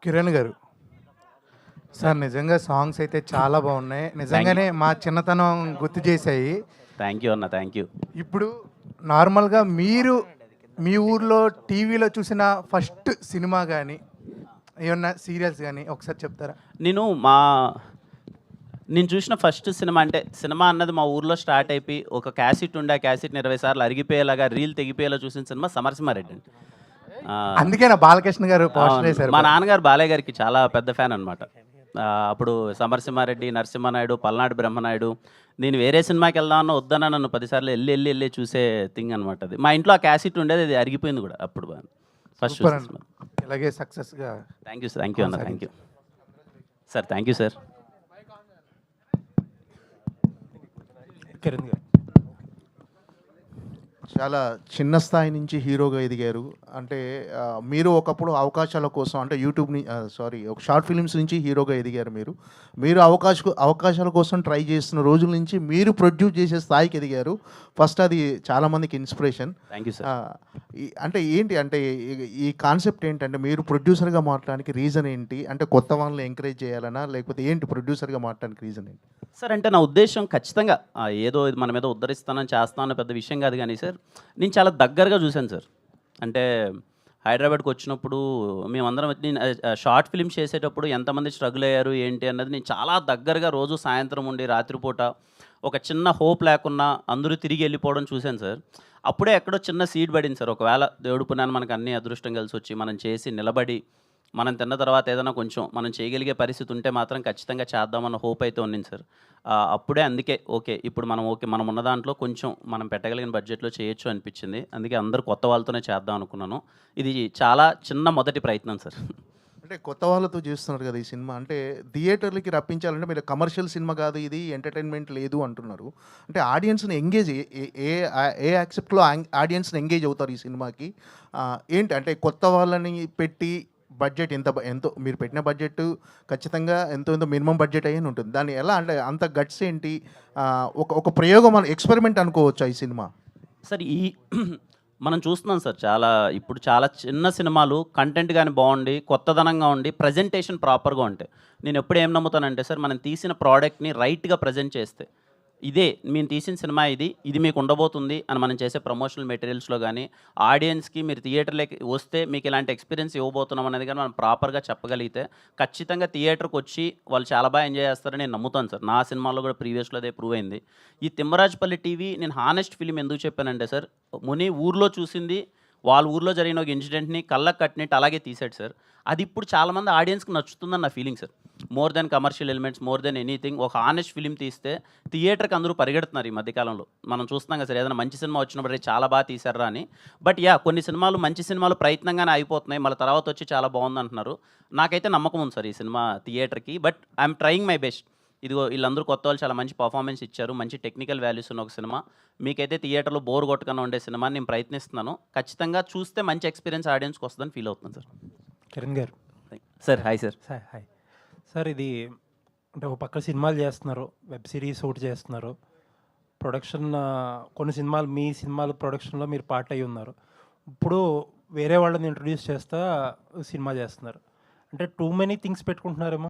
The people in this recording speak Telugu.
కిరణ్ గారు సార్, నిజంగా సాంగ్స్ అయితే చాలా బాగున్నాయి. నిజంగానే మా చిన్నతనం గుర్తు చేశాయి. థ్యాంక్ యూ అన్న, థ్యాంక్ యూ. ఇప్పుడు నార్మల్గా మీరు మీ ఊర్లో టీవీలో చూసిన ఫస్ట్ సినిమా కానీ ఏమన్నా సీరియల్స్ కానీ ఒకసారి చెప్తారా? నేను చూసిన ఫస్ట్ సినిమా అంటే సినిమా అన్నది మా ఊర్లో స్టార్ట్ అయిపోయి ఒక క్యాసెట్ ఉండే ఆ క్యాసెట్ని 20 సార్లు అరిగిపోయేలాగా రీల్ తెగిపోయేలా చూసిన సినిమా సమరసింహారెడ్డి అండి. అందుకే నా బాలకృష్ణ గారు పోస్టర్ వేశారు. మా నాన్నగారు బాలయ్య గారికి చాలా పెద్ద ఫ్యాన్ అనమాట. అప్పుడు సమరసింహారెడ్డి, నరసింహనాయుడు, పల్నాడు బ్రహ్మనాయుడు. నేను వేరే సినిమాకి వెళ్దామన్నా వద్దన్నా నన్ను 10 సార్లు వెళ్ళి చూసే థింగ్ అనమాట అది. మా ఇంట్లో ఆ క్యాసెట్ ఉండేది, అది అరిగిపోయింది కూడా అప్పుడు ఫస్ట్. ఇలాగే సక్సెస్గా. థ్యాంక్ యూ అన్న, thank you sir, thank you sir. Kiran గారు చాలా చిన్న స్థాయి నుంచి హీరోగా ఎదిగారు. అంటే మీరు ఒకప్పుడు అవకాశాల కోసం అంటే యూట్యూబ్ని ఒక షార్ట్ ఫిలిమ్స్ నుంచి హీరోగా ఎదిగారు. మీరు అవకాశాల కోసం ట్రై చేస్తున్న రోజుల నుంచి మీరు ప్రొడ్యూస్ చేసే స్థాయికి ఎదిగారు. ఫస్ట్ అది చాలామందికి ఇన్స్పిరేషన్. Thank you sir. అంటే ఏంటి అంటే ఈ కాన్సెప్ట్ ఏంటంటే మీరు ప్రొడ్యూసర్గా మారడానికి రీజన్ ఏంటి? అంటే కొత్త వాళ్ళని ఎంకరేజ్ చేయాలనా, లేకపోతే ఏంటి ప్రొడ్యూసర్గా మారడానికి రీజన్ ఏంటి సార్? అంటే నా ఉద్దేశం ఖచ్చితంగా ఏదో ఇది మన మీద ఉద్ధరిస్తానని చేస్తానని పెద్ద విషయం కాదు కానీ సార్, నేను చాలా దగ్గరగా చూశాను సార్. అంటే హైదరాబాద్కి వచ్చినప్పుడు మేమందరం నేను షార్ట్ ఫిల్మ్స్ చేసేటప్పుడు ఎంతమంది స్ట్రగుల్ అయ్యారు ఏంటి అన్నది నేను చాలా దగ్గరగా రోజు సాయంత్రం ఉండి రాత్రిపూట ఒక చిన్న హోప్ లేకున్నా అందరూ తిరిగి వెళ్ళిపోవడం చూశాను సార్. అప్పుడే ఎక్కడో చిన్న సీడ్ పడింది సార్. ఒకవేళ దేవుడు పుణ్యాన్ని మనకు అన్ని అదృష్టం కలిసి వచ్చి మనం చేసి నిలబడి మనం తిన్న తర్వాత ఏదైనా కొంచెం మనం చేయగలిగే పరిస్థితి ఉంటే మాత్రం ఖచ్చితంగా చేద్దామన్న హోప్ అయితే ఉంది సార్. అప్పుడే అందుకే ఇప్పుడు మనం ఉన్న దాంట్లో కొంచెం మనం పెట్టగలిగిన బడ్జెట్లో చేయొచ్చు అనిపించింది. అందుకే అందరూ కొత్త వాళ్ళతోనే చేద్దాం అనుకున్నాను. ఇది చాలా చిన్న మొదటి ప్రయత్నం సార్. అంటే కొత్త వాళ్ళతో చేస్తున్నారు కదా ఈ సినిమా. అంటే థియేటర్లకి రప్పించాలంటే మీరు కమర్షియల్ సినిమా కాదు, ఇది ఎంటర్టైన్మెంట్ లేదు అంటున్నారు. అంటే ఆడియన్స్ని ఎంగేజ్ ఏ యాక్సెప్ట్లో ఆడియన్స్ని ఎంగేజ్ అవుతారు ఈ సినిమాకి? ఏంటి అంటే కొత్త వాళ్ళని పెట్టి బడ్జెట్ ఎంతో మీరు పెట్టిన బడ్జెట్ ఖచ్చితంగా ఎంతో మినిమం బడ్జెట్ అయ్యి ఉంటుంది. దాన్ని ఎలా అంటే అంత గట్స్ ఏంటి? ఒక ప్రయోగం ఎక్స్పెరిమెంట్ అనుకోవచ్చా ఈ సినిమా? సార్ మనం చూస్తున్నాం సార్, ఇప్పుడు చాలా చిన్న సినిమాలు కంటెంట్ కానీ బాగుండి కొత్తదనంగా ఉండి ప్రజెంటేషన్ ప్రాపర్గా ఉంటాయి. నేను ఎప్పుడు ఏం నమ్ముతానంటే సార్, మనం తీసిన ప్రోడక్ట్ని రైట్గా ప్రజెంట్ చేస్తే మేము తీసిన సినిమా ఇది మీకు ఉండబోతుంది అని మనం చేసే ప్రమోషనల్ మెటీరియల్స్లో కానీ ఆడియన్స్కి మీరు థియేటర్లోకి వస్తే మీకు ఇలాంటి ఎక్స్పీరియన్స్ ఇవ్వబోతున్నాం అనేది కానీ మనం ప్రాపర్గా చెప్పగలిగితే ఖచ్చితంగా థియేటర్కి వచ్చి వాళ్ళు చాలా బాగా ఎంజాయ్ చేస్తారని నేను నమ్ముతాను సార్. నా సినిమాలో కూడా ప్రీవియస్లో అదే ప్రూవ్ అయింది. ఈ తిమ్మరాజుపల్లి టీవీ నేను హానెస్ట్ ఫిలిం ఎందుకు చెప్పానంటే సార్, ముని ఊర్లో చూసింది, వాళ్ళ ఊర్లో జరిగిన ఒక ఇన్సిడెంట్ని కళ్ళకు కట్టినట్టు అలాగే తీసాడు సార్. అది ఇప్పుడు చాలామంది ఆడియన్స్కి నచ్చుతుందని నా feeling sir. More than commercial elements, more than anything ఒక హానెస్ట్ ఫిలిం తీస్తే థియేటర్కి అందరూ పరిగెడుతున్నారు ఈ మధ్యకాలంలో. మనం చూస్తున్నాం కదా సార్, ఏదైనా మంచి సినిమా వచ్చినప్పుడు చాలా బాగా తీశారా అని. బట్ కొన్ని సినిమాలు మంచి సినిమాలు ప్రయత్నంగానే అయిపోతున్నాయి, మళ్ళీ తర్వాత వచ్చి చాలా బాగుంది అంటున్నారు. నాకైతే నమ్మకం ఉంది సార్ ఈ సినిమా థియేటర్కి. But I'm trying my best. ఇదిగో వీళ్ళందరూ కొత్త వాళ్ళు చాలా మంచి పర్ఫార్మెన్స్ ఇచ్చారు, మంచి టెక్నికల్ వాల్యూస్ ఉన్న ఒక సినిమా. మీకైతే థియేటర్లో బోర్ కొట్టకుండా ఉండే సినిమాని నేను ప్రయత్నిస్తున్నాను. ఖచ్చితంగా చూస్తే మంచి ఎక్స్పీరియన్స్ ఆడియన్స్కి వస్తుందని ఫీల్ అవుతున్నాను సార్. కిరణ్ గారు sir hi sir. Hi sir. ఇది అంటే ఒక పక్క సినిమాలు చేస్తున్నారు, వెబ్ సిరీస్ ఒకటి చేస్తున్నారు, ప్రొడక్షన్ కొన్ని సినిమాలు మీ సినిమాలు ప్రొడక్షన్లో మీరు పార్ట్ అయ్యి ఉన్నారు. ఇప్పుడు వేరే వాళ్ళని ఇంట్రొడ్యూస్ చేస్తా సినిమా చేస్తున్నారు. అంటే టూ మెనీ థింగ్స్ పెట్టుకుంటున్నారేమో.